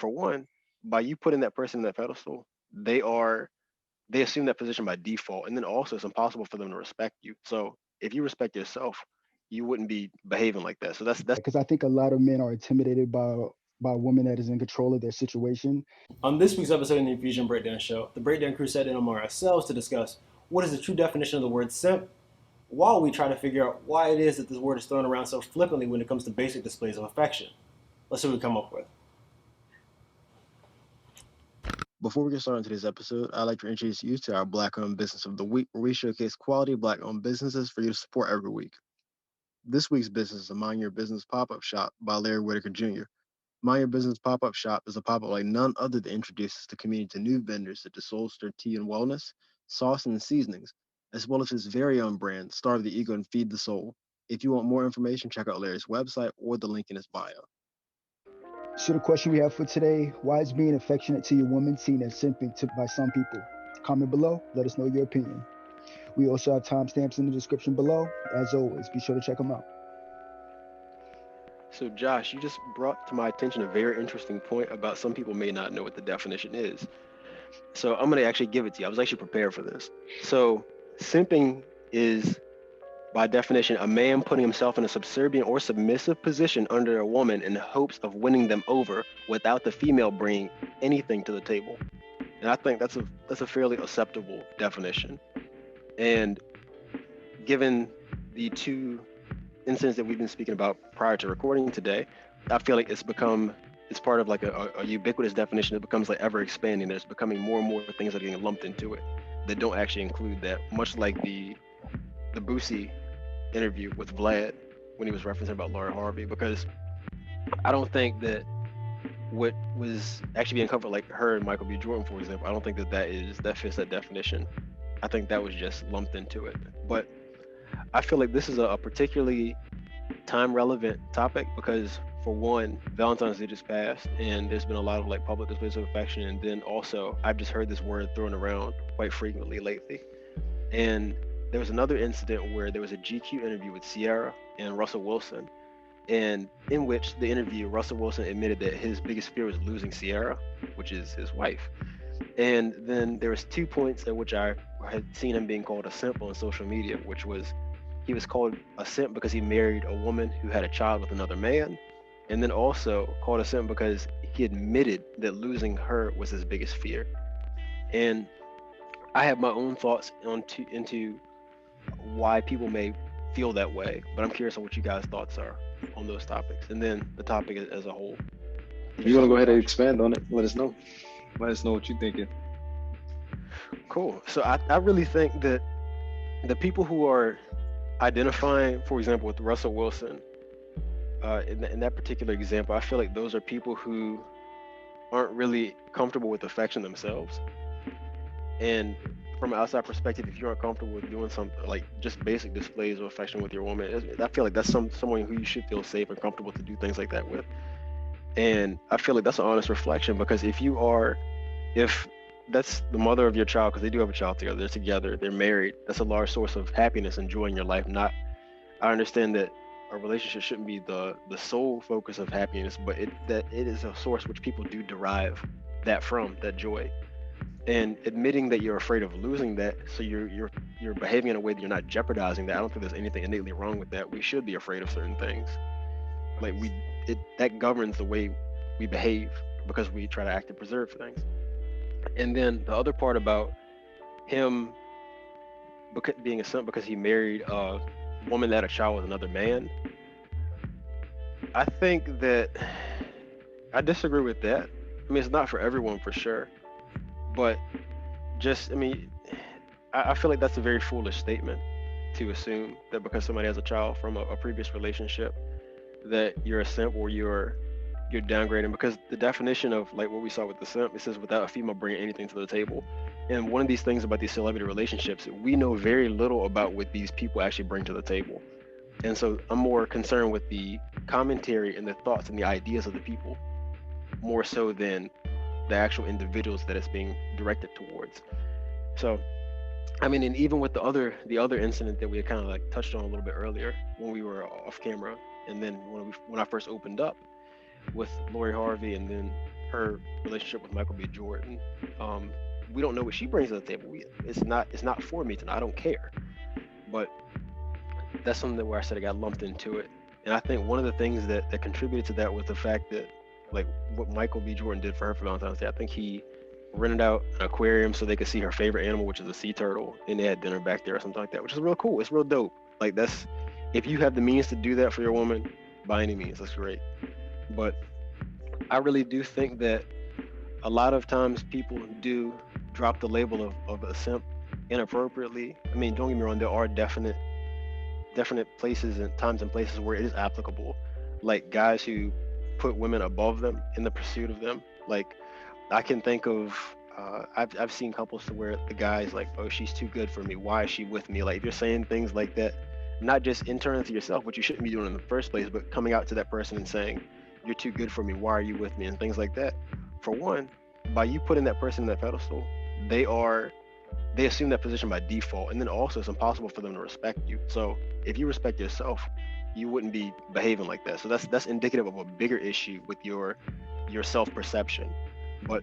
for one, by you putting that person in that pedestal, they assume that position by default, and then also it's impossible for them to respect you. So if you respect yourself, you wouldn't be behaving like that. So that's Because I think a lot of men are intimidated by a woman that is in control of their situation. On this week's episode of the Infusion Breakdown Show, the Breakdown crew sat in among ourselves to discuss what is the true definition of the word simp, while we try to figure out why it is that this word is thrown around so flippantly when it comes to basic displays of affection. Let's see what we come up with. Before we get started into this episode, I'd like to introduce you to our Black-owned business of the week, where we showcase quality Black-owned businesses for you to support every week. This week's business is a Mind Your Business pop-up shop by Larry Whitaker Jr. Mind Your Business pop-up shop is a pop-up like none other that introduces the community to new vendors such as Soulster Tea and Wellness, sauce and seasonings, as well as his very own brand, Starve the Ego and Feed the Soul. If you want more information, check out Larry's website or the link in his bio. So the question we have for today: why is being affectionate to your woman seen as simping by some people? Comment below. Let us know your opinion. We also have timestamps in the description below. As always, be sure to check them out. So Josh, you just brought to my attention a very interesting point about some people may not know what the definition is. So I'm going to actually give it to you. I was actually prepared for this. So simping is, by definition, a man putting himself in a subservient or submissive position under a woman in hopes of winning them over without the female bringing anything to the table. And I think that's a fairly acceptable definition. And given the two incidents that we've been speaking about prior to recording today, I feel like it's part of like a ubiquitous definition that becomes like ever expanding. There's becoming more and more things that are getting lumped into it that don't actually include that, much like the Boosie interview with Vlad when he was referencing about Lori Harvey, because I don't think that what was actually being covered, like her and Michael B. Jordan, for example, I don't think that fits that definition. I think that was just lumped into it. But I feel like this is a particularly time-relevant topic because, for one, Valentine's Day just passed, and there's been a lot of like public displays of affection, and then also I've just heard this word thrown around quite frequently lately. And there was another incident where there was a GQ interview with Ciara and Russell Wilson, and in which the interview, Russell Wilson admitted that his biggest fear was losing Ciara, which is his wife. And then there was 2 points at which I had seen him being called a simp on social media, which was he was called a simp because he married a woman who had a child with another man, and then also called a simp because he admitted that losing her was his biggest fear. And I have my own thoughts into why people may feel that way, but I'm curious on what you guys' thoughts are on those topics, and then the topic as a whole. If you want to go ahead and expand on it, let us know. Let us know what you're thinking. Cool. So I really think that the people who are identifying, for example, with Russell Wilson, in that particular example, I feel like those are people who aren't really comfortable with affection themselves. And from an outside perspective, if you aren't comfortable with doing something like just basic displays of affection with your woman, I feel like that's someone who you should feel safe and comfortable to do things like that with. And I feel like that's an honest reflection, because if that's the mother of your child, because they do have a child together, they're married, that's a large source of happiness, and joy in your life. I understand that a relationship shouldn't be the sole focus of happiness, but that it is a source which people do derive that joy. And admitting that you're afraid of losing that, so you're behaving in a way that you're not jeopardizing that. I don't think there's anything innately wrong with that. We should be afraid of certain things. Like that governs the way we behave, because we try to act and preserve things. And then the other part about him being a simp because he married a woman that had a child with another man, I think that I disagree with that. I mean, it's not for everyone, for sure. But I feel like that's a very foolish statement to assume that because somebody has a child from a previous relationship that you're a simp or you're downgrading, because the definition of like what we saw with the simp, it says without a female bringing anything to the table. And one of these things about these celebrity relationships, we know very little about what these people actually bring to the table. And so I'm more concerned with the commentary and the thoughts and the ideas of the people, more so than the actual individuals that it's being directed towards. So, I mean, and even with the other incident that we had kind of like touched on a little bit earlier when we were off camera, and then when I first opened up with Lori Harvey, and then her relationship with Michael B. Jordan. We don't know what she brings to the table. It's not for me to know. I don't care. But that's something where I said I got lumped into it. And I think one of the things that contributed to that was the fact that, like, what Michael B. Jordan did for her for Valentine's Day. I think he rented out an aquarium so they could see her favorite animal, which is a sea turtle, and they had dinner back there or something like that, which is real cool. It's real dope. Like, that's, if you have the means to do that for your woman, by any means, that's great. But I really do think that a lot of times people do drop the label of a simp inappropriately. I mean, don't get me wrong, there are definite places and times and places where it is applicable, like guys who put women above them in the pursuit of them. Like, I can think of I've seen couples to where the guy's like, oh, she's too good for me, why is she with me? Like, if you're saying things like that, not just internally to yourself, which you shouldn't be doing in the first place, but coming out to that person and saying, you're too good for me, why are you with me, and things like that. For one, by you putting that person in that pedestal, they assume that position by default, and then also it's impossible for them to respect you. So if you respect yourself, you wouldn't be behaving like that. So that's indicative of a bigger issue with your self-perception. But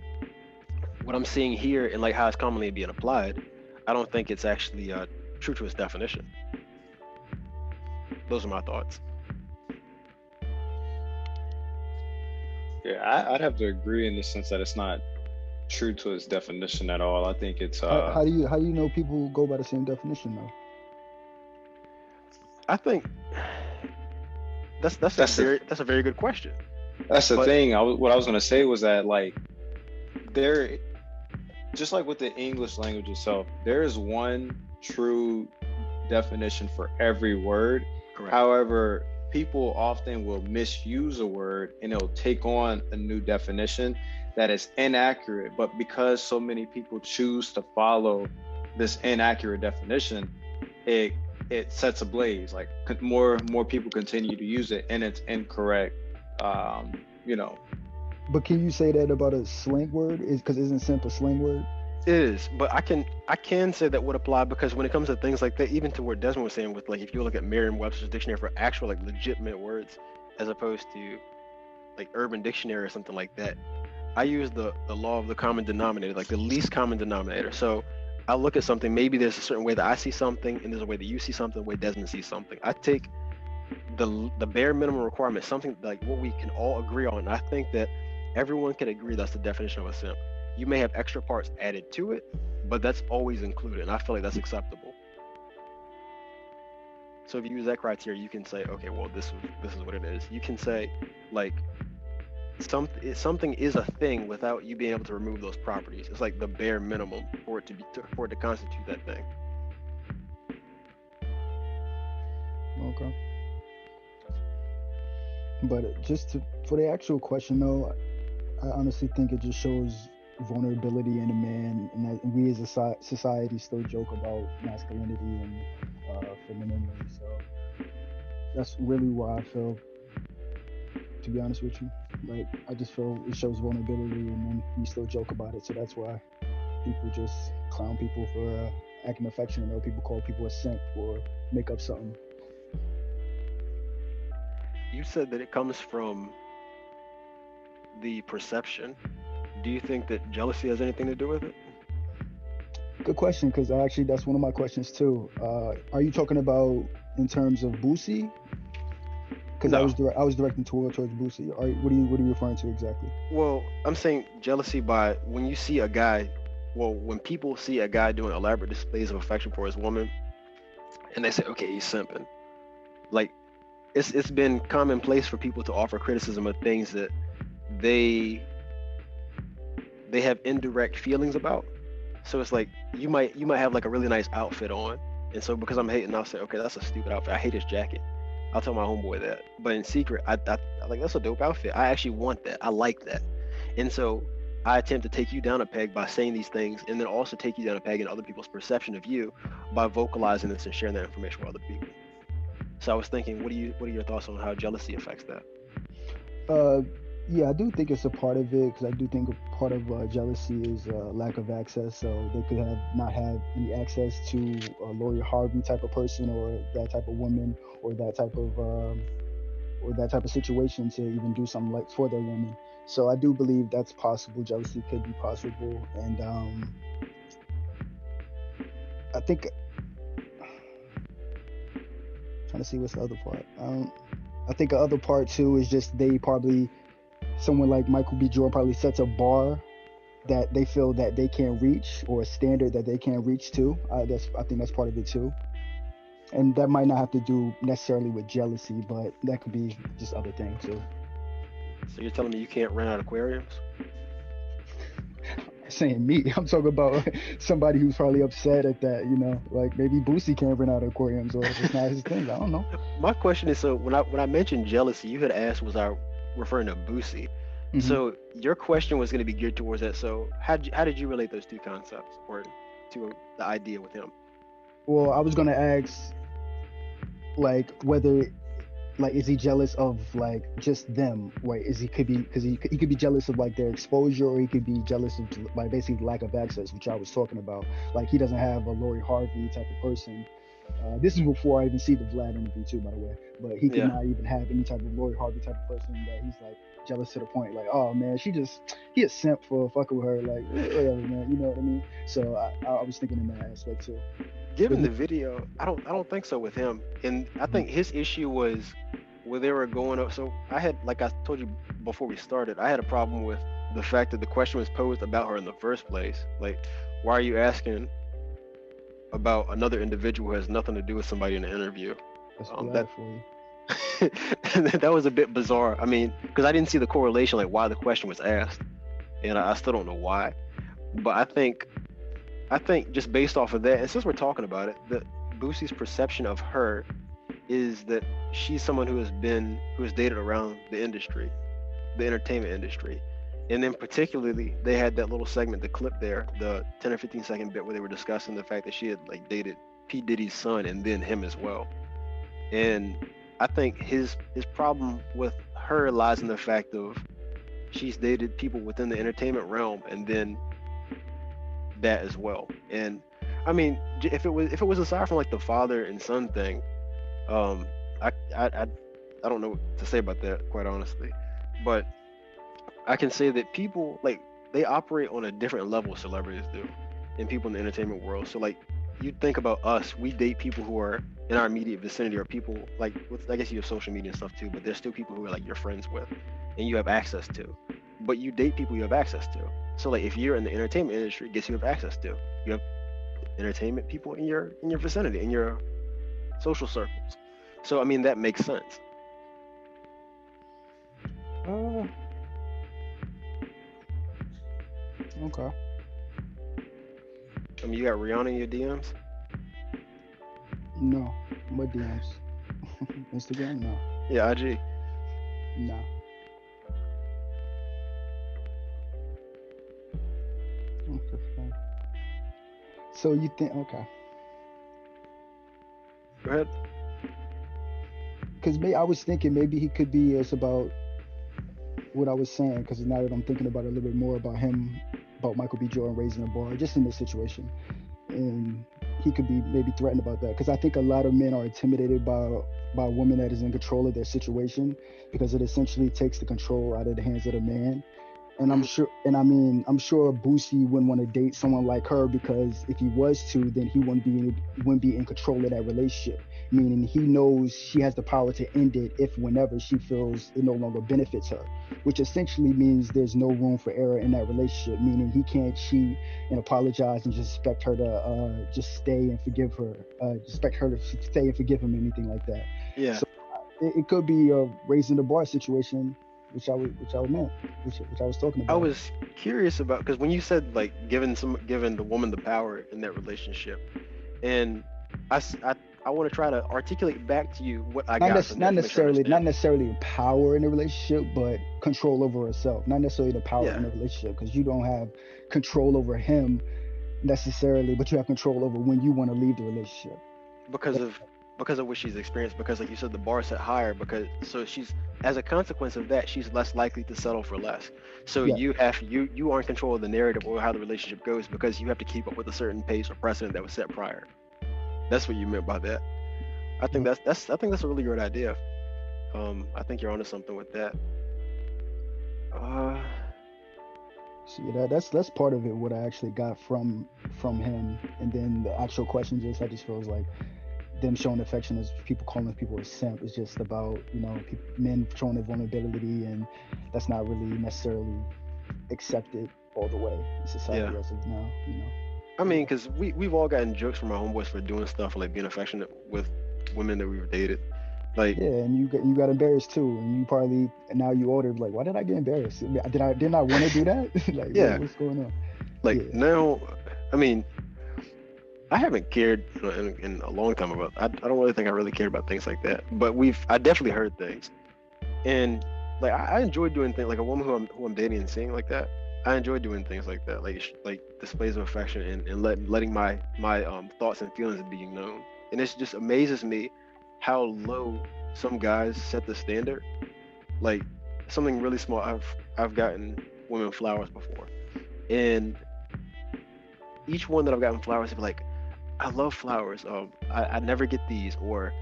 what I'm seeing here and like how it's commonly being applied, I don't think it's actually true to its definition. Those are my thoughts. Yeah, I'd have to agree in the sense that it's not true to its definition at all. I think it's How do you know people go by the same definition though? I think that's a very good question. That's the thing. What I was gonna say was that, like, there, just like with the English language itself, there is one true definition for every word. Correct. However, people often will misuse a word and it'll take on a new definition that is inaccurate. But because so many people choose to follow this inaccurate definition, it sets ablaze. Like, more people continue to use it and it's incorrect. But can you say that about a slang word? Because isn't simp a slang word? It is, but I can say that would apply, because when it comes to things like that, even to what Desmond was saying with, like, if you look at Merriam-Webster's dictionary for actual, like, legitimate words, as opposed to like Urban Dictionary or something like that, I use the law of the common denominator, like the least common denominator. So I look at something, maybe there's a certain way that I see something, and there's a way that you see something, a way Desmond sees something. I take the bare minimum requirement, something like what we can all agree on, and I think that everyone can agree that's the definition of a simp. You may have extra parts added to it, but that's always included, and I feel like that's acceptable. So if you use that criteria, you can say, okay, well, this is what it is. You can say, like, something is a thing without you being able to remove those properties. It's like the bare minimum for it to constitute that thing. Okay. But for the actual question though, I honestly think it just shows vulnerability in a man, and that we as a society still joke about masculinity and femininity. So that's really why I feel, to be honest with you, like, I just feel it shows vulnerability, and then we still joke about it. So that's why people just clown people for acting affectionate, or people call people a simp or make up something. You said that it comes from the perception. Do you think that jealousy has anything to do with it? Good question, because actually that's one of my questions too. Are you talking about in terms of Boosie? Because No. I was directing towards Boosie. What are you referring to exactly? Well, I'm saying jealousy by when you see a guy, when people see a guy doing elaborate displays of affection for his woman, and they say, okay, he's simping. Like, it's been commonplace for people to offer criticism of things that they have indirect feelings about. So it's like you might have like a really nice outfit on, and so because I'm hating, I'll say, okay, that's a stupid outfit, I hate his jacket. I'll tell my homeboy that, but in secret, I like, that's a dope outfit, I actually want that, I like that. And so I attempt to take you down a peg by saying these things, and then also take you down a peg in other people's perception of you by vocalizing this and sharing that information with other people. So I was thinking, what are your thoughts on how jealousy affects that? Yeah, I do think it's a part of it, because I do think a part of jealousy is lack of access. So they could not have any access to a Lori Harvey type of person, or that type of woman, or that type of situation to even do something like for their woman. So I do believe that's possible. Jealousy could be possible, and I think trying to see what's the other part. I think the other part too is just they probably someone like Michael B. Jordan probably sets a bar that they feel that they can't reach, or a standard that they can't reach too. I think that's part of it too, and that might not have to do necessarily with jealousy, but that could be just other things too. So you're telling me you can't rent out aquariums? Saying me, I'm talking about somebody who's probably upset at that. Like maybe Boosie can't rent out aquariums, or it's not his thing. I don't know. My question is, so when I mentioned jealousy, you had asked, was I referring to Boosie? Mhm. So your question was going to be geared towards that. So how did you relate those two concepts, or to the idea with him? Well, I was gonna ask, like, whether, like, is he jealous of like just them? Right? Is he could be because he could be jealous of like their exposure, or he could be jealous of like basically lack of access, which I was talking about. Like he doesn't have a Lori Harvey type of person. This is before I even see the Vlad interview too, by the way. But he could Yeah. not even have any type of Lori Harvey type of person that he's like jealous to the point like, oh man, he a simp for fucking with her, like whatever, man. You know what I mean? So I was thinking in that aspect too. Given But the video, I don't think so with him. And I think his issue was where they were going up. So I had, like I told you before we started, I had a problem with the fact that the question was posed about her in the first place. Like, why are you asking about another individual who has nothing to do with somebody in the interview? that's Um, Vlad that for you. that was a bit bizarre. I mean, because I didn't see the correlation, like why the question was asked, and I still don't know why. But I think just based off of that, and since we're talking about it, that Boosie's perception of her is that she's someone who has dated around the industry, the entertainment industry. And then particularly they had that little segment, the clip there, the 10 or 15 second bit where they were discussing the fact that she had like dated P. Diddy's son and then him as well. And I think his problem with her lies in the fact of she's dated people within the entertainment realm and then that as well. And I mean, if it was aside from like the father and son thing, I don't know what to say about that, quite honestly. But I can say that people like they operate on a different level celebrities do, and people in the entertainment world. So like you think about us, we date people who are in our immediate vicinity, or people like I guess you have social media and stuff too, but there's still people who are like you're friends with and you have access to. But you date people you have access to. So like if you're in the entertainment industry, guess you have access to? You have entertainment people in your vicinity, in your social circles. So I mean that makes sense. Uh, okay. I mean you got Rihanna in your DMs. No. What DMs? Instagram? No. Yeah, IG. No. Okay, fine. So you think okay? Go ahead. Because I was thinking maybe he could be. It's about what I was saying. Because now that I'm thinking about it a little bit more about him, about Michael B. Jordan raising a bar, just in this situation, and he could be maybe threatened about that. Because I think a lot of men are intimidated by a woman that is in control of their situation, because it essentially takes the control out of the hands of the man. And I'm sure Boosie wouldn't want to date someone like her, because if he was to, then he wouldn't be in control of that relationship. Meaning he knows she has the power to end it if whenever she feels it no longer benefits her, which essentially means there's no room for error in that relationship. Meaning he can't cheat and apologize and just expect her to just stay and forgive her, expect her to stay and forgive him, anything like that. Yeah. So it could be a raising the bar situation, which I was talking about. I was curious about, because when you said like giving the woman the power in that relationship, and I want to try to articulate back to you what I got from that. Not necessarily power in a relationship, but control over herself. Not necessarily the power in a relationship, because you don't have control over him necessarily, but you have control over when you want to leave the relationship. Because of what she's experienced, because like you said, the bar set higher, so she's, as a consequence of that, she's less likely to settle for less. So you are in control of the narrative or how the relationship goes, because you have to keep up with a certain pace or precedent that was set prior. That's what you meant by that. I think that's a really great idea. I think you're onto something with that. So yeah, that's part of it. What I actually got from him, and then the actual question I just feels like them showing affection as people calling people a simp is just about men showing their vulnerability, and that's not really necessarily accepted all the way in society Yeah. as of now. I mean, because we've all gotten jokes from our homeboys for doing stuff like being affectionate with women that we've dated. Like, Yeah, and you got embarrassed too, and you probably now you older like, why did I get embarrassed? Didn't I want to do that? Like, yeah, what's going on? like Yeah, now, I mean, I haven't cared in a long time about. I don't really think I really cared about things like that. But I definitely heard things, and like I enjoy doing things like a woman who I'm dating and seeing like that. I enjoy doing things like that, like displays of affection and letting my thoughts and feelings being known. And it just amazes me how low some guys set the standard. Like something really small. I've gotten women flowers before, and each one that I've gotten flowers, they'd be like, I love flowers. I never get these, or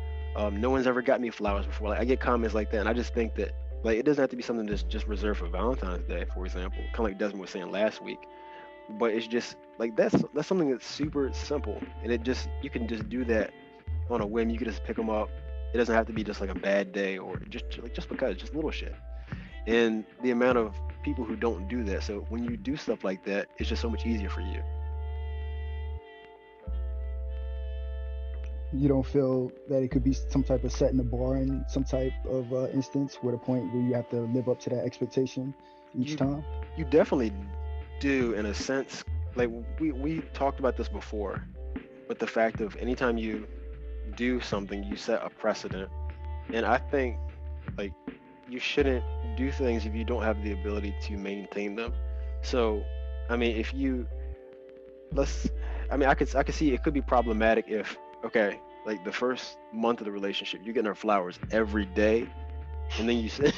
no one's ever got me flowers before. Like I get comments like that, and I just think that like it doesn't have to be something that's just reserved for Valentine's Day, for example, kind of like Desmond was saying last week. But it's just like that's something that's super simple, and it just you can just do that on a whim. You can just pick them up. It doesn't have to be just like a bad day or just because, just little shit. And the amount of people who don't do that. So when you do stuff like that, it's just so much easier for you. you don't feel that it could be some type of setting the bar in some type of instance where the point where you have to live up to that expectation each You time. you definitely do in a sense. Like we talked about this before, but the fact of anytime you do something, you set a precedent. And I think like you shouldn't do things if you don't have the ability to maintain them. So, I mean, if you let's I mean, I could see it could be problematic if okay, like the first month of the relationship, you're getting her flowers every day, and then you say,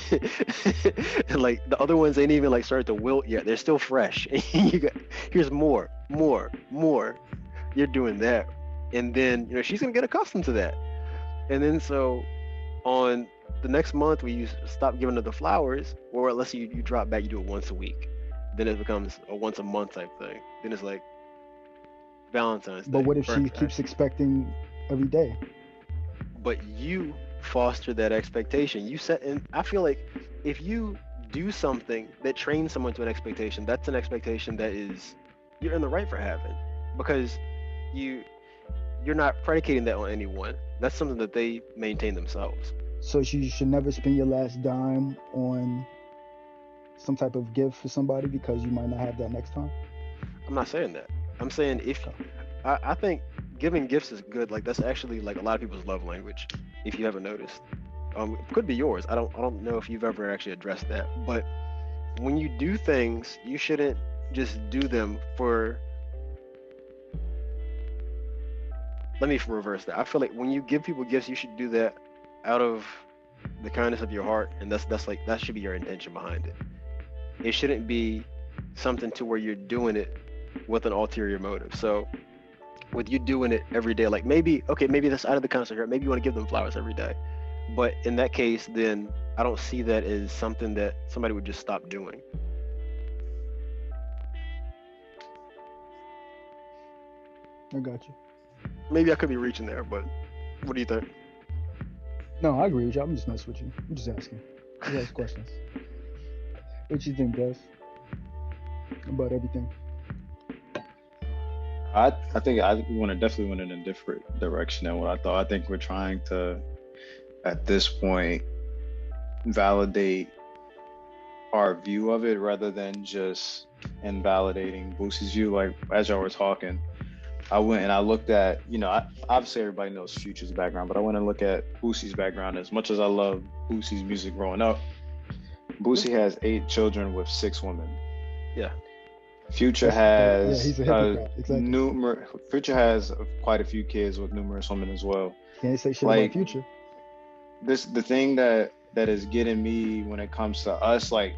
and like the other ones ain't even like started to wilt yet. They're still fresh. And you got here's more, more, more. You're doing that, and then she's gonna get accustomed to that, and then so on the next month when you stop giving her the flowers, or let's say you drop back, you do it once a week, then it becomes a once a month type thing. Then it's like Valentine's But Day. what if she Perfect. keeps expecting every day? But you foster that expectation. You set, and I feel like if you do something that trains someone to an expectation, that's an expectation that is you're in the right for having because you you're not predicating that on anyone. That's something that they maintain themselves. So you should never spend your last dime on some type of gift for somebody because you might not have that next time. I'm not saying that. I'm saying if I think giving gifts is good. Like that's actually like a lot of people's love language. If you haven't noticed, it could be yours. I don't know if you've ever actually addressed that. But when you do things, you shouldn't just do them for. Let me reverse that. I feel like when you give people gifts, you should do that out of the kindness of your heart, and that's like that should be your intention behind it. It shouldn't be something to where you're doing it with an ulterior motive. So with you doing it every day, like maybe that's out of the concert here. Maybe you want to give them flowers every day, but in that case, then I don't see that as something that somebody would just stop doing. I got you. Maybe I could be reaching there, but what do you think? No, I agree with you. I'm just messing with you. I'm just asking. Just ask questions. What you think, Gus? About everything? I think I want to definitely went in a different direction than what I thought. I think we're trying to, at this point, validate our view of it rather than just invalidating Boosie's view. Like as y'all were talking, I went and I looked at, obviously everybody knows Future's background, but I went and looked at Boosie's background. As much as I love Boosie's music growing up, Boosie has 8 children with 6 women. Yeah. Future has he's a hypocrite. Exactly. Future has quite a few kids with numerous women as well. Can't say shit Like, about Future. The thing that is getting me when it comes to us, like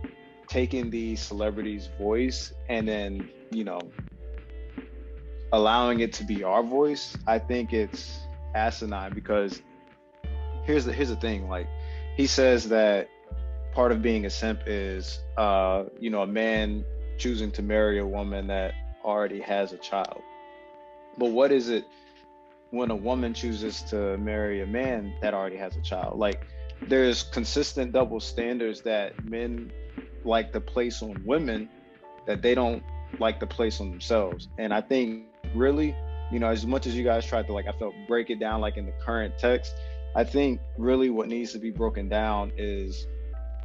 taking the celebrity's voice and then allowing it to be our voice, I think it's asinine because here's the thing. Like he says that part of being a simp is, a man choosing to marry a woman that already has a child. But what is it when a woman chooses to marry a man that already has a child? Like, there's consistent double standards that men like to place on women that they don't like to place on themselves. And I think really, as much as you guys tried to, like, I felt, break it down like in the current text, I think really what needs to be broken down is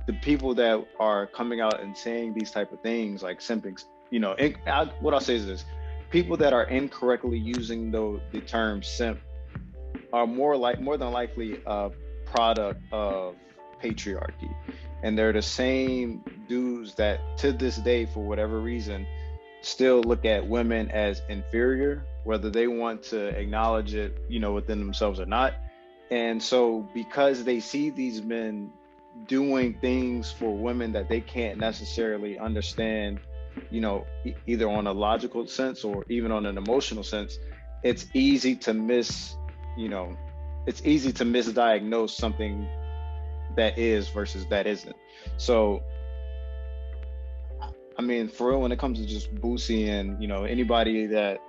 the people that are coming out and saying these type of things like simping, what I'll say is this: people that are incorrectly using the term simp are more than likely a product of patriarchy. And they're the same dudes that to this day, for whatever reason, still look at women as inferior, whether they want to acknowledge it, within themselves or not. And so because they see these men doing things for women that they can't necessarily understand, either on a logical sense or even on an emotional sense, it's easy to misdiagnose something that is versus that isn't. So I mean, for real, when it comes to just Boosie and anybody that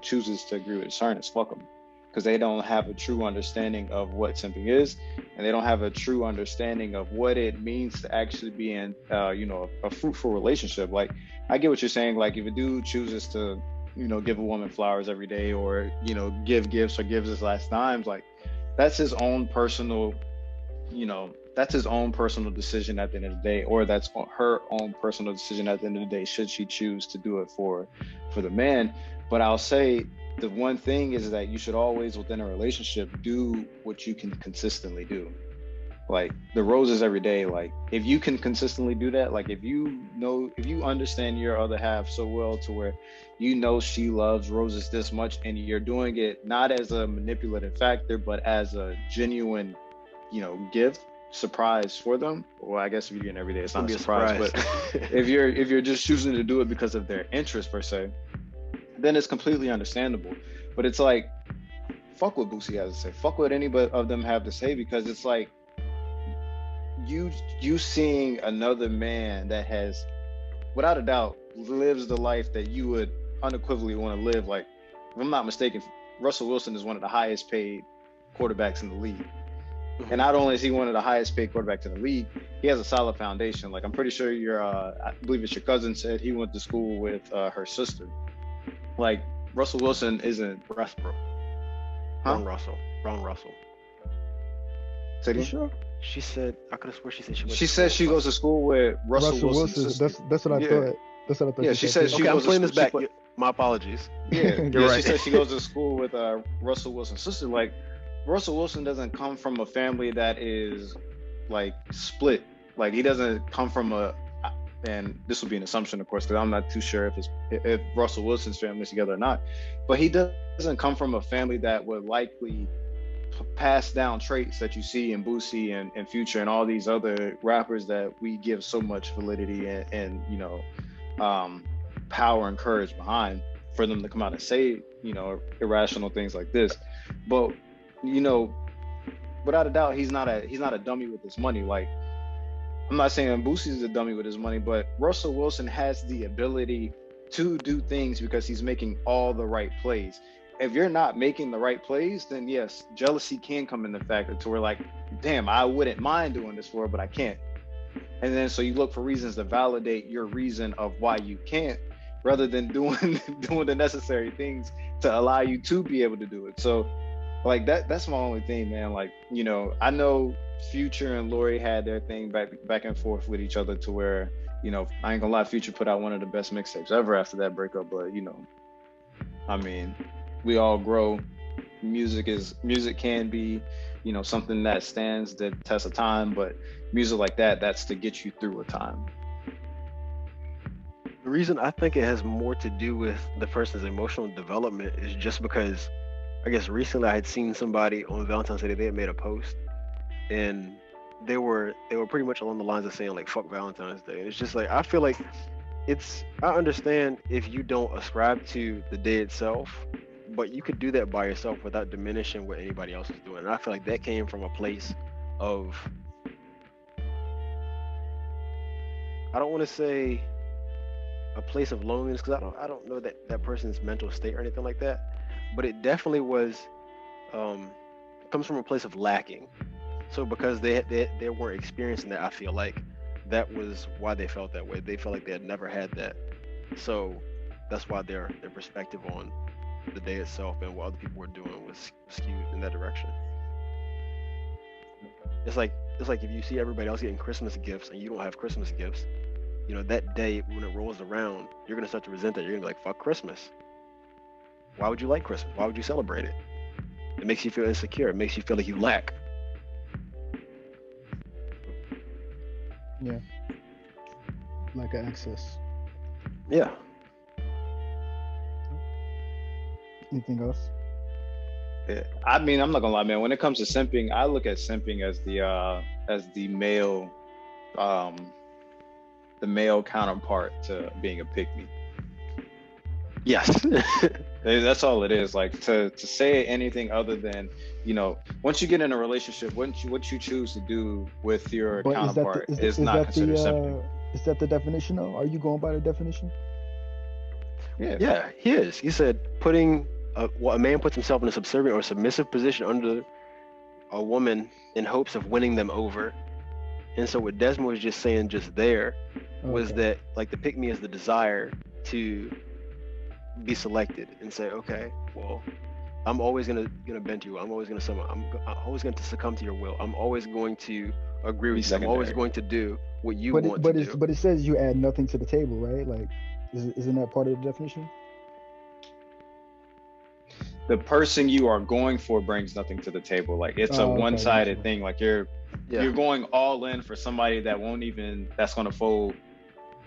chooses to agree with Ernest, fuck them, because they don't have a true understanding of what simping is, and they don't have a true understanding of what it means to actually be in a fruitful relationship. Like, I get what you're saying. Like, if a dude chooses to give a woman flowers every day, or give gifts, or gives his last dimes, like, that's his own personal decision at the end of the day, or that's her own personal decision at the end of the day, should she choose to do it for the man. But I'll say the one thing is that you should always, within a relationship, do what you can consistently do. Like the roses every day, like if you can consistently do that, like if you understand your other half so well to where she loves roses this much, and you're doing it not as a manipulative factor, but as a genuine gift, surprise for them. Well, I guess if you're doing it every day, it's not a surprise. But if you're just choosing to do it because of their interest per se, then it's completely understandable. But it's like, fuck what Boosie has to say, fuck what any of them have to say, because it's like you seeing another man that has, without a doubt, lives the life that you would unequivocally want to live. Like, if I'm not mistaken, Russell Wilson is one of the highest paid quarterbacks in the league. And not only is he one of the highest paid quarterbacks in the league, he has a solid foundation. Like, I'm pretty sure I believe it's your cousin said he went to school with her sister. Like, Russell Wilson isn't Westbrook. Huh? Wrong Russell. Say again? Sure. She said, I could have sworn she said she said she goes to school with Russell Wilson. That's what I thought. That's what I thought. Yeah, she said she okay, goes I'm playing to this back. My apologies. Yeah, You're right. She said she goes to school with Russell Wilson's sister. Like, Russell Wilson doesn't come from a family that is like split. Like, he doesn't come from and this will be an assumption, of course, because I'm not too sure if Russell Wilson's family is together or not. But he doesn't come from a family that would likely pass down traits that you see in Boosie and Future and all these other rappers that we give so much validity and power and courage behind, for them to come out and say irrational things like this. But without a doubt, he's not a dummy with his money. Like, I'm not saying Boosie's a dummy with his money, but Russell Wilson has the ability to do things because he's making all the right plays. If you're not making the right plays, then yes, jealousy can come in the factor to where, like, damn, I wouldn't mind doing this for her, but I can't. And then so you look for reasons to validate your reason of why you can't, rather than doing the necessary things to allow you to be able to do it. So, like, that's my only thing, man. Like, I know Future and Lori had their thing back and forth with each other to where, I ain't gonna lie, Future put out one of the best mixtapes ever after that breakup. But I mean, we all grow. Music can be, something that stands the test of time, but music like that's to get you through a time. The reason I think it has more to do with the person's emotional development is just because, I guess recently I had seen somebody on Valentine's Day, they had made a post, and they were pretty much along the lines of saying, like, fuck Valentine's Day. And it's just like, I feel like I understand if you don't ascribe to the day itself, but you could do that by yourself without diminishing what anybody else is doing. And I feel like that came from a place of I don't want to say a place of loneliness because I don't know that person's mental state or anything like that, but it definitely was um, comes from a place of lacking. So because they weren't experiencing that, I feel like that was why they felt that way. They felt like they had never had that. So that's why their perspective on the day itself and what other people were doing was skewed in that direction. It's like if you see everybody else getting Christmas gifts and you don't have Christmas gifts, that day when it rolls around, you're gonna start to resent that. You're gonna be like, "Fuck Christmas. Why would you like Christmas? Why would you celebrate it? It makes you feel insecure. It makes you feel like you lack." Yeah. Lack of access. Yeah. Anything else? Yeah. I mean, I'm not gonna lie, man. When it comes to simping, I look at simping as the male, um, the male counterpart to being a pick me. Yes. That's all it is. Like to say anything other than, once you get in a relationship, what you choose to do with your But counterpart is not considered simping. Is that the definition though? Are you going by the definition? Yeah. Yeah, he is. He said putting a man puts himself in a subservient or submissive position under a woman in hopes of winning them over. And so what Desmond was just saying just there was that like the pick me is the desire to be selected and say, okay, well, I'm always gonna bend to you. I'm always gonna succumb to your will. I'm always going to agree with you. I'm always going to do what you want to do. But it says you add nothing to the table, right? Like, isn't that part of the definition? The person you are going for brings nothing to the table. Like it's a one-sided thing. Like you're going all in for somebody that's going to fold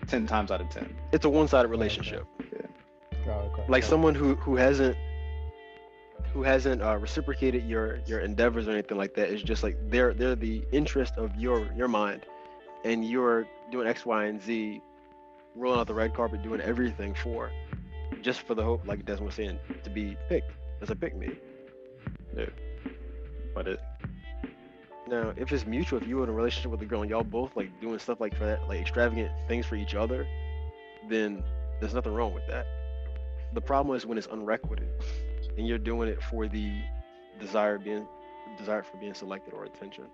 10 times out of 10. It's a one-sided relationship. Yeah. Like someone who hasn't reciprocated your endeavors or anything like that. It's just like they're the interest of your mind, and you're doing X, Y, and Z, rolling out the red carpet, doing everything just for the hope, like Desmond was saying, to be picked as a pick me. Yeah. But now, if it's mutual, if you're in a relationship with a girl and y'all both like doing stuff like for that, like extravagant things for each other, then there's nothing wrong with that. The problem is when it's unrequited and you're doing it for the desire for being selected or attention.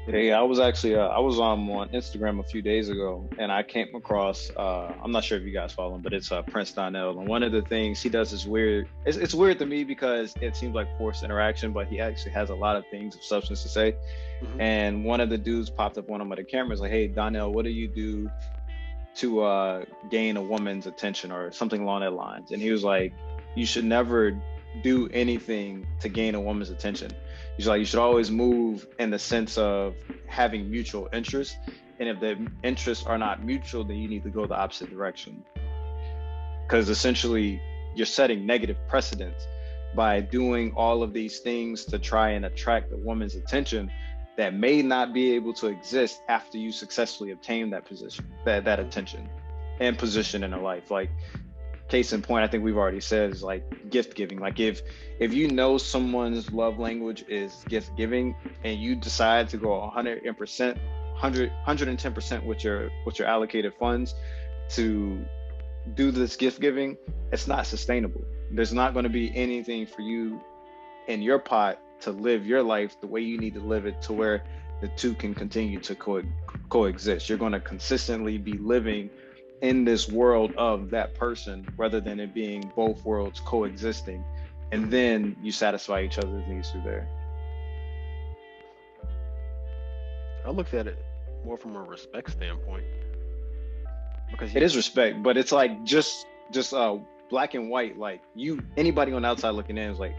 Yeah, I was actually I was on Instagram a few days ago, and I came across I'm not sure if you guys follow him, but it's Prince Donnel, and one of the things he does is weird. It's weird to me because it seems like forced interaction, but he actually has a lot of things of substance to say. Mm-hmm. And one of the dudes popped up on him at the camera, like, "Hey Donnel, what do you do to gain a woman's attention," or something along that lines? And he was like, "You should never do anything to gain a woman's attention. He's like, you should always move in the sense of having mutual interests. And if the interests are not mutual, then you need to go the opposite direction. Because essentially you're setting negative precedents by doing all of these things to try and attract a woman's attention that may not be able to exist after you successfully obtain that position, that attention and position in her life." Like, case in point, I think we've already said, is like gift giving. Like if you know someone's love language is gift giving and you decide to go 110% with your allocated funds to do this gift giving, it's not sustainable. There's not going to be anything for you in your pot to live your life the way you need to live it, to where the two can continue to coexist. You're going to consistently be living in this world of that person rather than it being both worlds coexisting, and then you satisfy each other's needs through there. I looked at it more from a respect standpoint, because it is respect, but it's like just black and white. Like anybody on the outside looking in is like,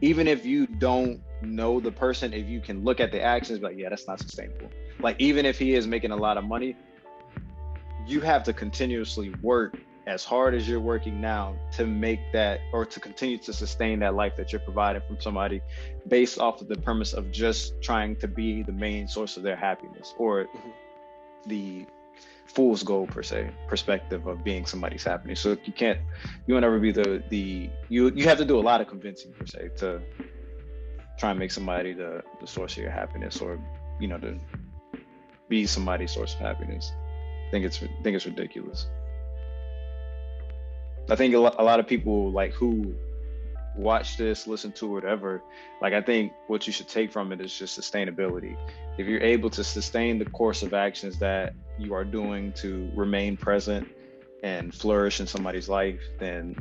even if you don't know the person, if you can look at the actions, like, yeah, that's not sustainable. Like even if he is making a lot of money, you have to continuously work as hard as you're working now to make that, or to continue to sustain that life that you're providing from somebody, based off of the premise of just trying to be the main source of their happiness, or the fool's gold perspective of being somebody's happiness. So you won't ever be you have to do a lot of convincing per se to try and make somebody the source of your happiness, or be somebody's source of happiness. I think it's ridiculous. I think a lot of people like who watch this, listen to whatever, like I think what you should take from it is just sustainability. If you're able to sustain the course of actions that you are doing to remain present and flourish in somebody's life, then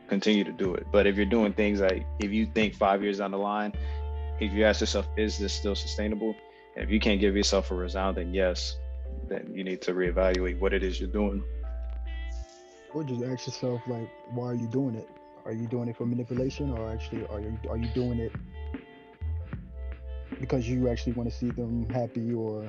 continue to do it. But if you're doing things like, if you think 5 years down the line, if you ask yourself, is this still sustainable? And if you can't give yourself a resounding yes, then you need to reevaluate what it is you're doing. Or just ask yourself, like, why are you doing it? Are you doing it for manipulation, or actually are you doing it because you actually want to see them happy, or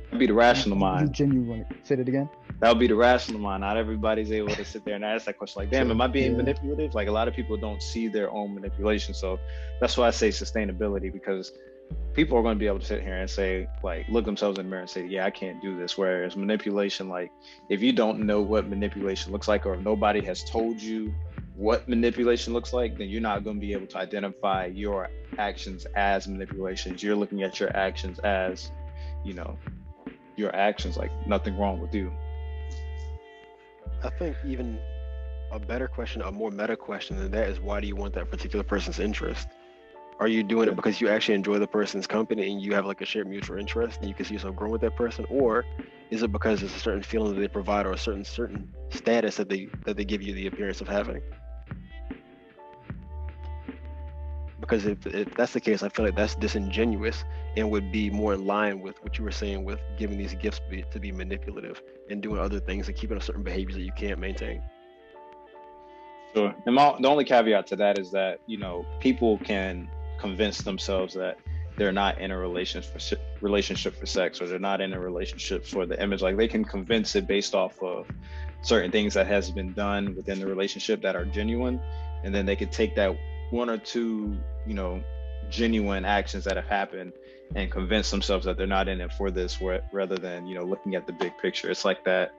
That'd be the rational you mind. genuinely say that again? That would be the rational mind. Not everybody's able to sit there and ask that question like, damn, am I being manipulative? Like a lot of people don't see their own manipulation. So that's why I say sustainability, because people are going to be able to sit here and say, like, look themselves in the mirror and say, yeah, I can't do this. Whereas manipulation, like, if you don't know what manipulation looks like, or if nobody has told you what manipulation looks like, then you're not going to be able to identify your actions as manipulations. You're looking at your actions as, you know, your actions, like nothing wrong with you. I think even a better question, a more meta question than that is, why do you want that particular person's interest? Are you doing it because you actually enjoy the person's company and you have like a shared mutual interest and you can see yourself growing with that person? Or is it because it's a certain feeling that they provide, or a certain status that they give you the appearance of having? Because if that's the case, I feel like that's disingenuous and would be more in line with what you were saying with giving these gifts to be manipulative and doing other things and keeping up certain behaviors that you can't maintain. Sure. And the only caveat to that is that, you know, people can convince themselves that they're not in a relationship for sex, or they're not in a relationship for the image. Like they can convince it based off of certain things that has been done within the relationship that are genuine, and then they could take that one or two, you know, genuine actions that have happened and convince themselves that they're not in it for this, rather than, you know, looking at the big picture. It's like that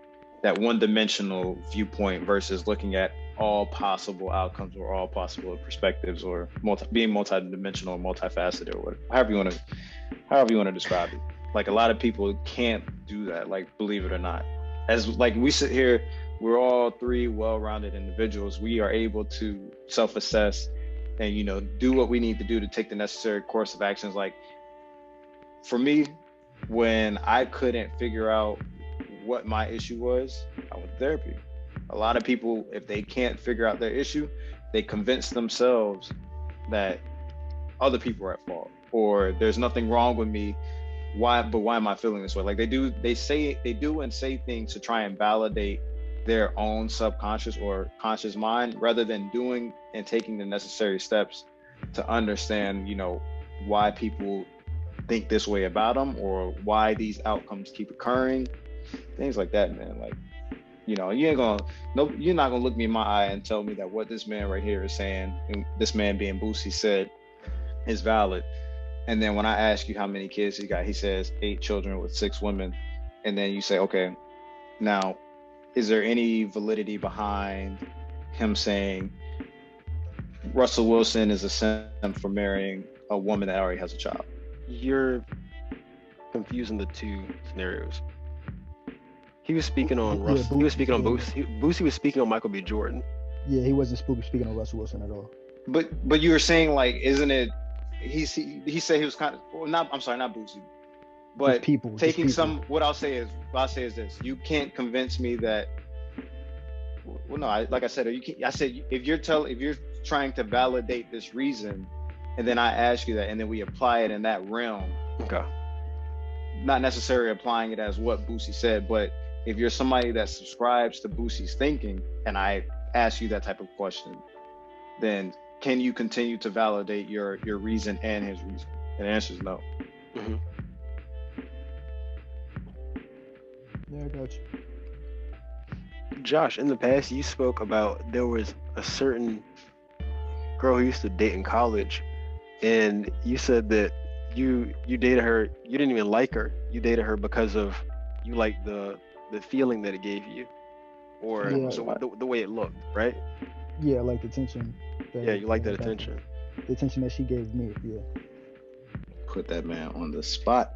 one-dimensional viewpoint versus looking at all possible outcomes or all possible perspectives, or being multi-dimensional or multifaceted, or however you want to describe it. Like a lot of people can't do that, like, believe it or not. As like we sit here, we're all three well-rounded individuals. We are able to self-assess and, you know, do what we need to do to take the necessary course of actions. Like for me, when I couldn't figure out what my issue was, I went to therapy. A lot of people, if they can't figure out their issue, they convince themselves that other people are at fault, or there's nothing wrong with me. Why am I feeling this way? Like they do and say things to try and validate their own subconscious or conscious mind, rather than doing and taking the necessary steps to understand, you know, why people think this way about them, or why these outcomes keep occurring. Things like that, man. Like, you know, you're not gonna look me in my eye and tell me that what this man right here is saying, and this man being Boosie, said is valid. And then when I ask you how many kids he got, he says 8 children with 6 women. And then you say, okay, now, is there any validity behind him saying Russell Wilson is a simp for marrying a woman that already has a child? You're confusing the two scenarios. He was speaking on Russell. He was speaking on Boosie. Boosie was speaking on Michael B. Jordan. Yeah, he wasn't speaking on Russell Wilson at all. But you were saying, like, isn't it? He said he was kind of, well, not Boosie, but people taking some. What I'll say is this: you can't convince me that. Well, no, like I said, you can't. I said if you're trying to validate this reason, and then I ask you that, and then we apply it in that realm. Okay. Not necessarily applying it as what Boosie said, but if you're somebody that subscribes to Boosie's thinking, and I ask you that type of question, then can you continue to validate your reason and his reason? And the answer is no. Mm-hmm. Yeah, I got you. Josh, in the past, you spoke about there was a certain girl who used to date in college, and you said that you dated her. You didn't even like her. You dated her because of you liked the feeling that it gave you, or the way it looked, right? Yeah, I like the attention. You like that attention. The attention that she gave me. Yeah. Put that man on the spot.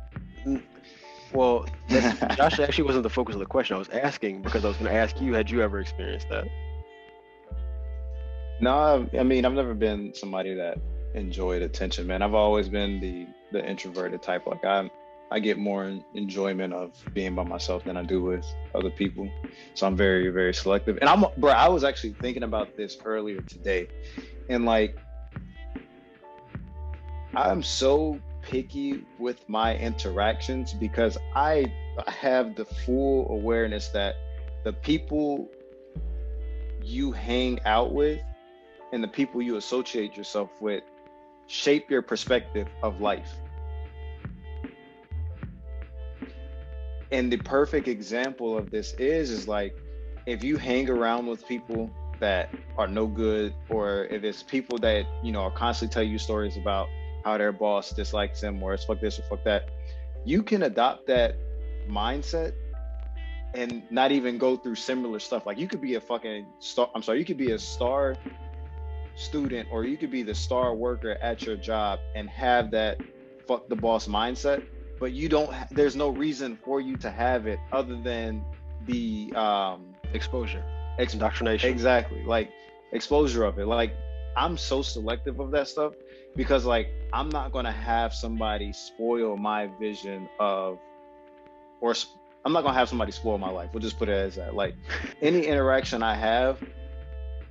Well, Josh actually wasn't the focus of the question. I was asking because I was going to ask you, had you ever experienced that? No, I mean, I've never been somebody that enjoyed attention, man. I've always been the introverted type. Like I get more enjoyment of being by myself than I do with other people. So I'm very, very selective. And I was actually thinking about this earlier today, and like, I'm so picky with my interactions because I have the full awareness that the people you hang out with and the people you associate yourself with shape your perspective of life. And the perfect example of this is like, if you hang around with people that are no good, or if it's people that, you know, are constantly tell you stories about how their boss dislikes them, or it's fuck this or fuck that, you can adopt that mindset and not even go through similar stuff. Like, you could be a fucking star, you could be a star student, or you could be the star worker at your job and have that fuck the boss mindset, but you don't, there's no reason for you to have it other than the exposure, indoctrination. Exactly, like exposure of it. Like, I'm so selective of that stuff because, like, I'm not going to have somebody spoil my vision of, or I'm not going to have somebody spoil my life. We'll just put it as that. Like, any interaction I have,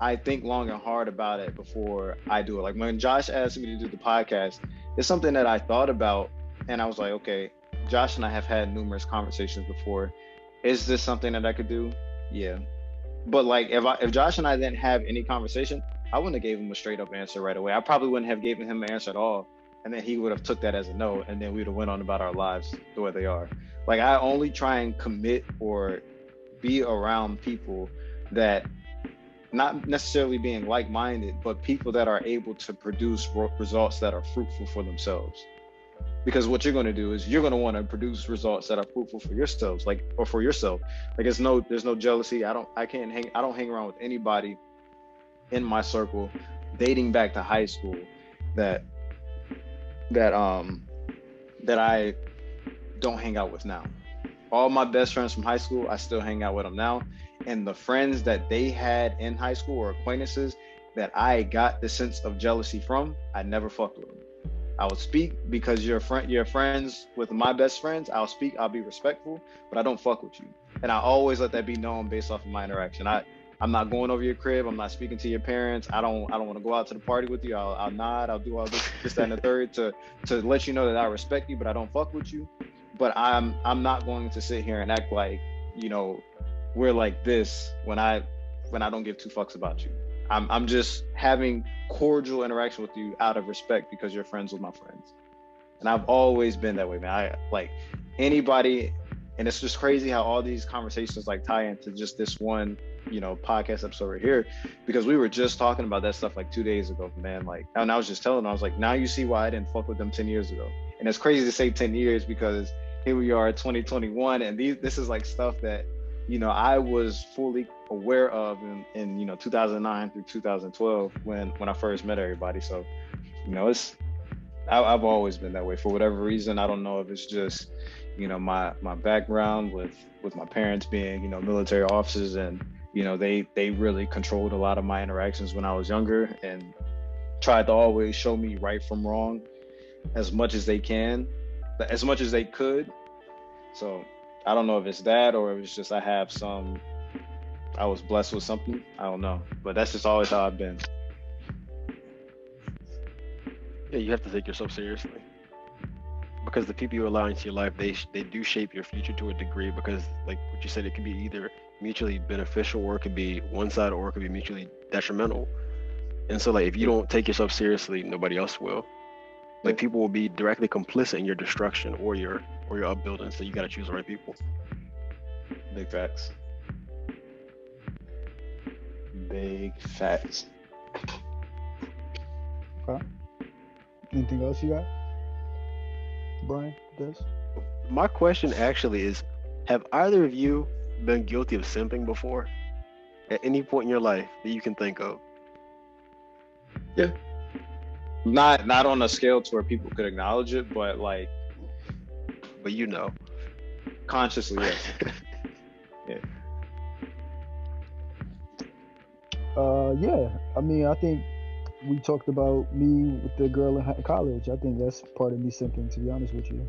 I think long and hard about it before I do it. Like, when Josh asked me to do the podcast, it's something that I thought about, and I was like, okay, Josh and I have had numerous conversations before. Is this something that I could do? Yeah. But like, if Josh and I didn't have any conversation, I wouldn't have gave him a straight up answer right away. I probably wouldn't have given him an answer at all. And then he would have took that as a no, and then we'd have went on about our lives the way they are. Like, I only try and commit or be around people that, not necessarily being like-minded, but people that are able to produce results that are fruitful for themselves. Because what you're going to do is you're going to want to produce results that are fruitful for yourselves, like, or for yourself. Like, there's no jealousy. I don't hang around with anybody in my circle dating back to high school that I don't hang out with now. All my best friends from high school, I still hang out with them now. And the friends that they had in high school, or acquaintances that I got the sense of jealousy from, I never fucked with them. I would speak because you're friends with my best friends. I'll speak, I'll be respectful, but I don't fuck with you. And I always let that be known based off of my interaction. I'm not going over your crib. I'm not speaking to your parents. I don't want to go out to the party with you. I'll nod. I'll do all this, that, and the third to let you know that I respect you, but I don't fuck with you. But I'm not going to sit here and act like, you know, we're like this when I don't give two fucks about you. I'm just having cordial interaction with you out of respect because you're friends with my friends. And I've always been that way, man. I like anybody, and it's just crazy how all these conversations like tie into just this one, you know, podcast episode right here, because we were just talking about that stuff like 2 days ago, man. Like, and I was just telling them, I was like, now you see why I didn't fuck with them 10 years ago. And it's crazy to say 10 years because here we are 2021, and this is like stuff that, you know, I was fully aware of in you know, 2009 through 2012 when I first met everybody. So, you know, I've always been that way for whatever reason. I don't know if it's just, you know, my background with my parents being, you know, military officers, and, you know, they really controlled a lot of my interactions when I was younger and tried to always show me right from wrong as much as they could. So I don't know if it's that, or if it's just I was blessed with something. I don't know, but that's just always how I've been. Yeah, you have to take yourself seriously, because the people you allow into your life, they do shape your future to a degree, because like what you said, it can be either mutually beneficial, or it could be one side, or it could be mutually detrimental. And so like, if you don't take yourself seriously, nobody else will. Like, people will be directly complicit in your destruction or your upbuilding. So you got to choose the right people. Big facts. Big facts. Okay. Anything else you got, Bryan? This? My question actually is, have either of you been guilty of simping before at any point in your life that you can think of? Yeah. Not on a scale to where people could acknowledge it, but like, but you know. Consciously, yes. Yeah. Yeah. I mean, I think we talked about me with the girl in college. I think that's part of me simping, to be honest with you.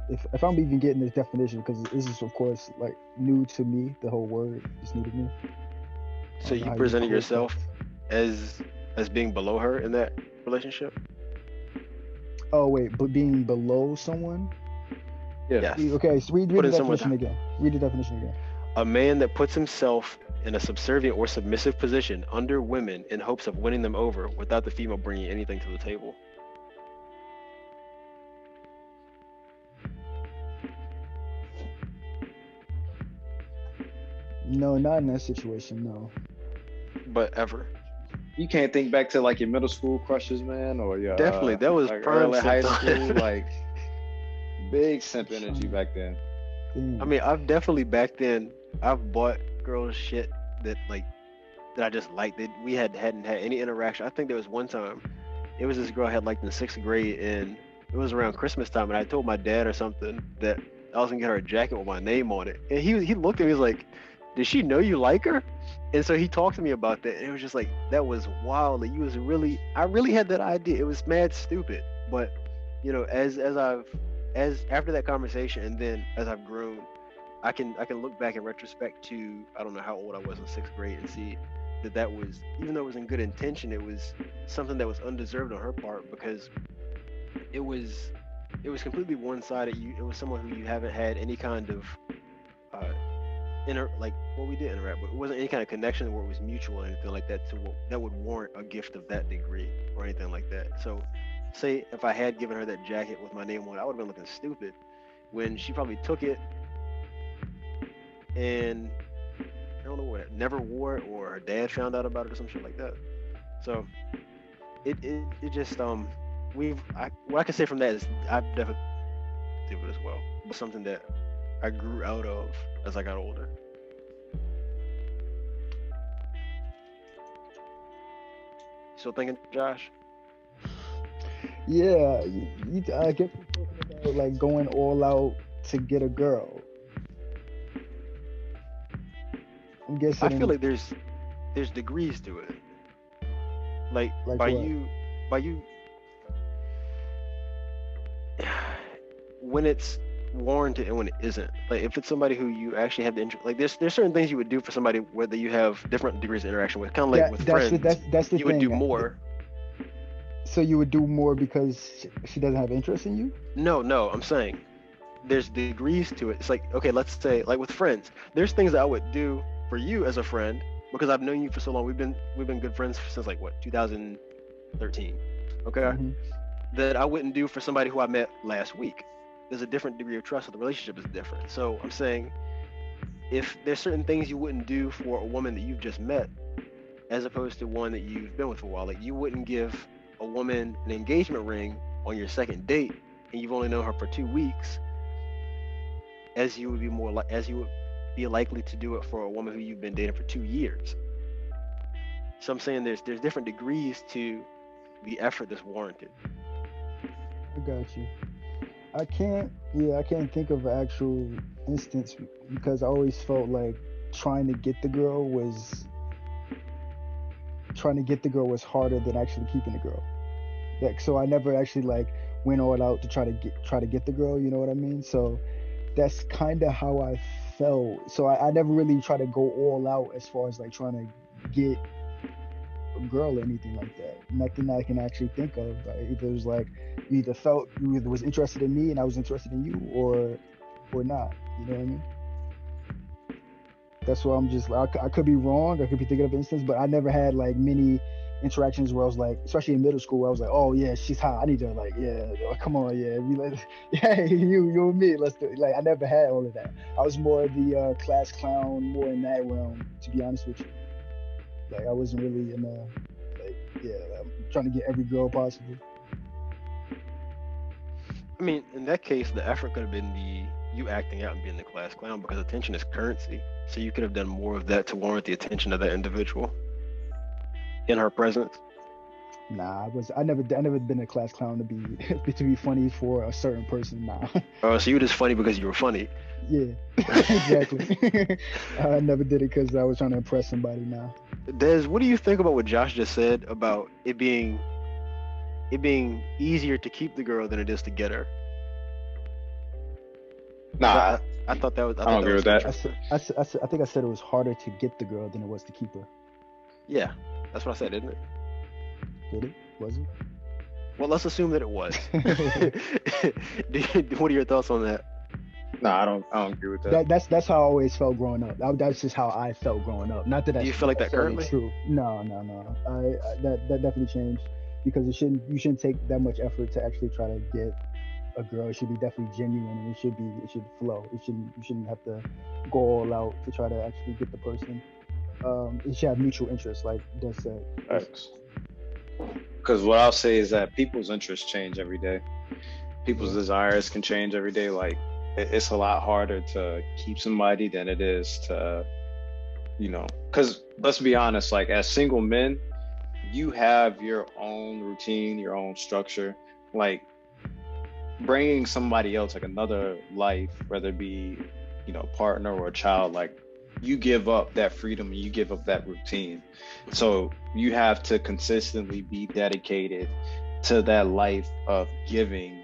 If I'm even getting this definition, because this is of course like new to me, the whole word is new to me. I So don't know you how you presented equate that. yourself as being below her in that relationship? Oh wait, but being below someone? Yeah. Yes. Okay, so read the Putting someone definition again. Read the definition again. A man that puts himself in a subservient or submissive position under women in hopes of winning them over without the female bringing anything to the table. No, not in that situation. No. But ever. You can't think back to like your middle school crushes, man, or your Definitely. That was like prime early high simp school, time. like big simp energy back then. I mean, I've definitely back then, I've bought girls shit that I just liked. That we hadn't had any interaction. I think there was one time, it was this girl I had liked in the 6th grade, and it was around Christmas time, and I told my dad or something that I was gonna get her a jacket with my name on it, and he looked at me, he was like, "Did she know you like her?" And so he talked to me about that, and it was just like, that was wild. Like, I really had that idea. It was mad stupid, but you know, as after that conversation, and then as I've grown, I can look back in retrospect to, I don't know how old I was in 6th grade, and see that was, even though it was in good intention, it was something that was undeserved on her part, because it was completely one-sided. It was someone who you haven't had any kind of we did interact, but it wasn't any kind of connection where it was mutual or anything like that that would warrant a gift of that degree or anything like that. So say if I had given her that jacket with my name on it, I would have been looking stupid, when she probably took it and I don't know what, never wore it, or her dad found out about it or some shit like that. So it just what I can say from that is I've definitely did it as well. But something that I grew out of as I got older. Still thinking, Josh? Yeah, I guess we're talking about like going all out to get a girl. I'm guessing. I feel like there's degrees to it. Like Like by what? you when it's warranted and when it isn't. Like if it's somebody who you actually have the interest, like there's certain things you would do for somebody whether you have different degrees of interaction with, kind of like with friends. That's the you thing. would do more. So you would do more because she doesn't have interest in you? No, I'm saying there's degrees to it. It's like, okay, let's say like with friends, there's things that I would do for you as a friend because I've known you for so long. We've been good friends since like what, 2013. Okay. Mm-hmm. That I wouldn't do for somebody who I met last week. There's a different degree of trust, so the relationship is different. So I'm saying if there's certain things you wouldn't do for a woman that you've just met as opposed to one that you've been with for a while, like you wouldn't give a woman an engagement ring on your second date and you've only known her for 2 weeks, as you would be likely to do it for a woman who you've been dating for 2 years. So I'm saying there's different degrees to the effort that's warranted. I got you. I can't think of an actual instance because I always felt like trying to get the girl was harder than actually keeping the girl. Like, so I never actually like went all out to try to get the girl, you know what I mean? So that's kind of how I felt. So I never really try to go all out as far as like trying to get a girl or anything like that. Nothing that I can actually think of. Either it was like you either was interested in me and I was interested in you, or not. You know what I mean? That's why I'm just like, I could be wrong. I could be thinking of an instance, but I never had like many interactions where I was like, especially in middle school, where I was like, oh yeah, she's hot. I need to like, yeah, come on, yeah, we like, yeah, you and me, let's do it. Like I never had all of that. I was more the class clown, more in that realm, to be honest with you. Like I wasn't really in I'm trying to get every girl possible. I mean, in that case, the effort could have been you acting out and being the class clown, because attention is currency. So you could have done more of that to warrant the attention of that individual in her presence. Nah, I never been a class clown to be to be funny for a certain person. Nah. Oh, so you were just funny because you were funny. Yeah, exactly. I never did it because I was trying to impress somebody. Now, Des, what do you think about what Josh just said about it being easier to keep the girl than it is to get her? Nah, I thought that was. I don't agree with that. I think I said it was harder to get the girl than it was to keep her. Yeah, that's what I said, isn't it? Did it? Was it? Well, let's assume that it was. What are your thoughts on that? Nah, I don't agree with that. That's how I always felt growing up. That's just how I felt growing up. Not that that's Do you feel like that currently? true. No. That definitely changed because you shouldn't take that much effort to actually try to get a girl. It should be definitely genuine and it should flow. You shouldn't have to go all out to try to actually get the person. It should have mutual interest, like Des said. Because what I'll say is that people's interests change every day. People's desires can change every day. Like it's a lot harder to keep somebody than it is to, because let's be honest, like as single men, you have your own routine, your own structure. Like bringing somebody else, like another life, whether it be, partner or a child, like you give up that freedom and you give up that routine. So you have to consistently be dedicated to that life of giving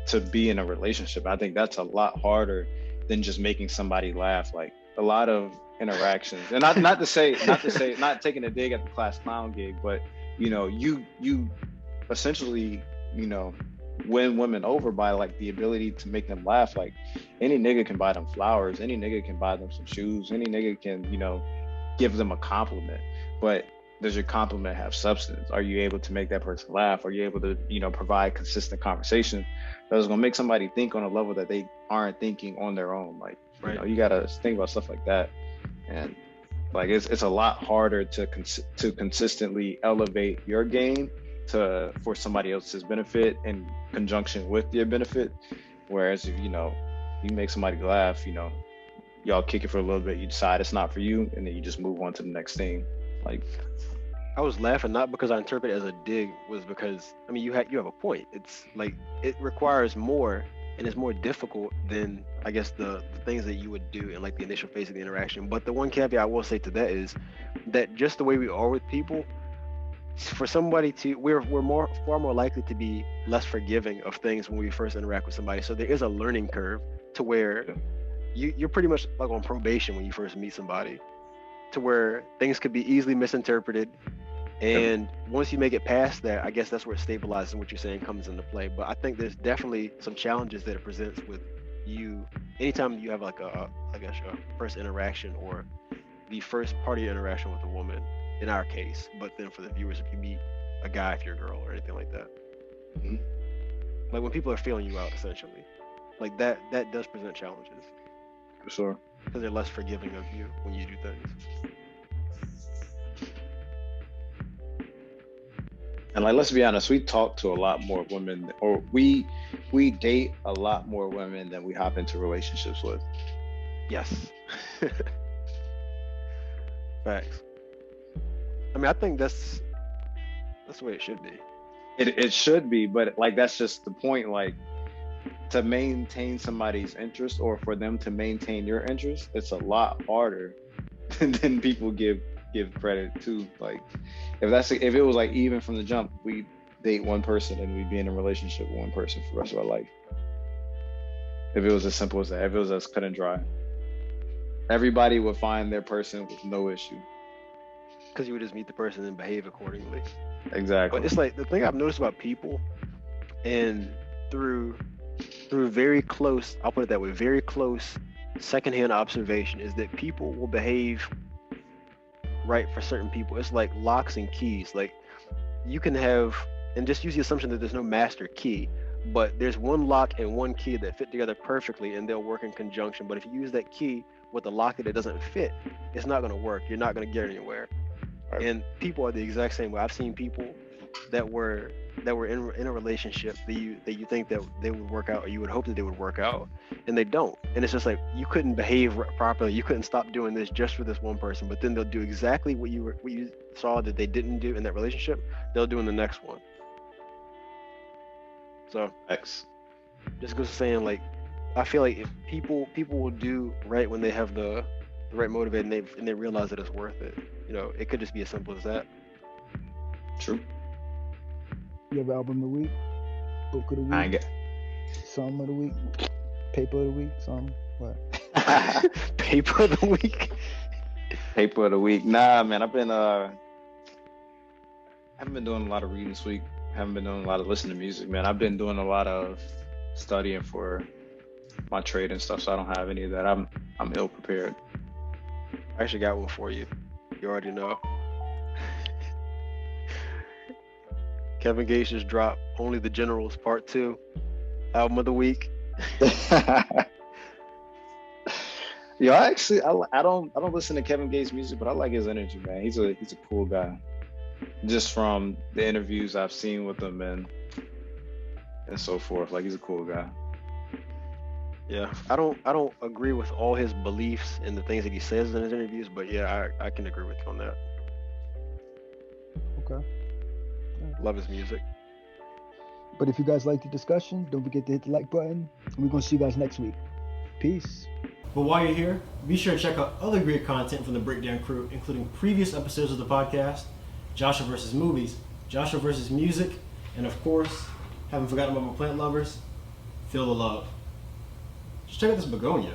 to be in a relationship. I think that's a lot harder than just making somebody laugh. Like a lot of interactions, and not taking a dig at the class clown gig, but you essentially win women over by like the ability to make them laugh. Like any nigga can buy them flowers, any nigga can buy them some shoes, any nigga can give them a compliment, but does your compliment have substance? Are you able to make that person laugh? Are you able to provide consistent conversation that's going to make somebody think on a level that they aren't thinking on their own? Like right. You got to think about stuff like that. And like it's a lot harder to consistently elevate your game for somebody else's benefit in conjunction with your benefit. Whereas if you make somebody laugh, y'all kick it for a little bit, you decide it's not for you, and then you just move on to the next thing. Like I was laughing not because I interpret it as a dig, was because you have a point. It's like it requires more and it's more difficult than I guess the things that you would do in like the initial phase of the interaction. But the one caveat I will say to that is that just the way we are with people, for somebody to we're far more likely to be less forgiving of things when we first interact with somebody. So there is a learning curve to where you're pretty much like on probation when you first meet somebody, to where things could be easily misinterpreted. And once you make it past that, I guess that's where it stabilizes and what you're saying comes into play. But I think there's definitely some challenges that it presents with you anytime you have like a first interaction or the first party interaction with a woman, in our case. But then for the viewers, if you meet a guy, if you're a girl or anything like that, like when people are feeling you out, essentially, like that does present challenges. For sure. Because they're less forgiving of you when you do things. And like, let's be honest, we talk to a lot more women, or we date a lot more women than we hop into relationships with. Yes. Facts. I think that's the way it should be. It should be, but like that's just the point. Like to maintain somebody's interest or for them to maintain your interest, it's a lot harder than people give credit to. Like if it was like even from the jump, we date one person and we'd be in a relationship with one person for the rest of our life. If it was as simple as that, if it was as cut and dry, everybody would find their person with no issue. Because you would just meet the person and behave accordingly. Exactly. But it's like the thing I've noticed about people, and through very close, I'll put it that way, very close secondhand observation, is that people will behave right for certain people. It's like locks and keys. Like you can have, and just use the assumption that there's no master key, but there's one lock and one key that fit together perfectly and they'll work in conjunction. But if you use that key with a lock that doesn't fit, it's not going to work. You're not going to get anywhere. Right. And people are the exact same way. I've seen people that were in a relationship that you think that they would work out, or you would hope that they would work out, and they don't. And it's just like, you couldn't behave properly, you couldn't stop doing this just for this one person, but then they'll do exactly what you saw that they didn't do in that relationship, they'll do in the next one. So X. just goes saying, like, I feel like if people will do right when they have the right motive, and they realize that it's worth it. You know, it could just be as simple as that. True. You have album of the week, book of the I ain't week, get. song of the week, paper of the week, song, what? Paper of the week. Paper of the week. Nah, man, I haven't been doing a lot of reading this week. Haven't been doing a lot of listening to music, man. I've been doing a lot of studying for my trade and stuff, so I don't have any of that. I'm ill prepared. I actually got one for you. You already know. Kevin Gates just dropped Only the Generals Part 2, album of the week. Yo, I don't listen to Kevin Gates' music, but I like his energy, man. He's a cool guy. Just from the interviews I've seen with him and so forth, like, he's a cool guy. Yeah, I don't agree with all his beliefs and the things that he says in his interviews, but yeah, I can agree with you on that. Okay. Love his music. But if you guys like the discussion, don't forget to hit the like button, and we're gonna see you guys next week. Peace. But while you're here, be sure to check out other great content from the Breakdown crew, including previous episodes of the podcast, Joshua versus Movies, Joshua versus Music, and of course, haven't forgotten about my plant lovers, Feel the Love. Just check out this begonia.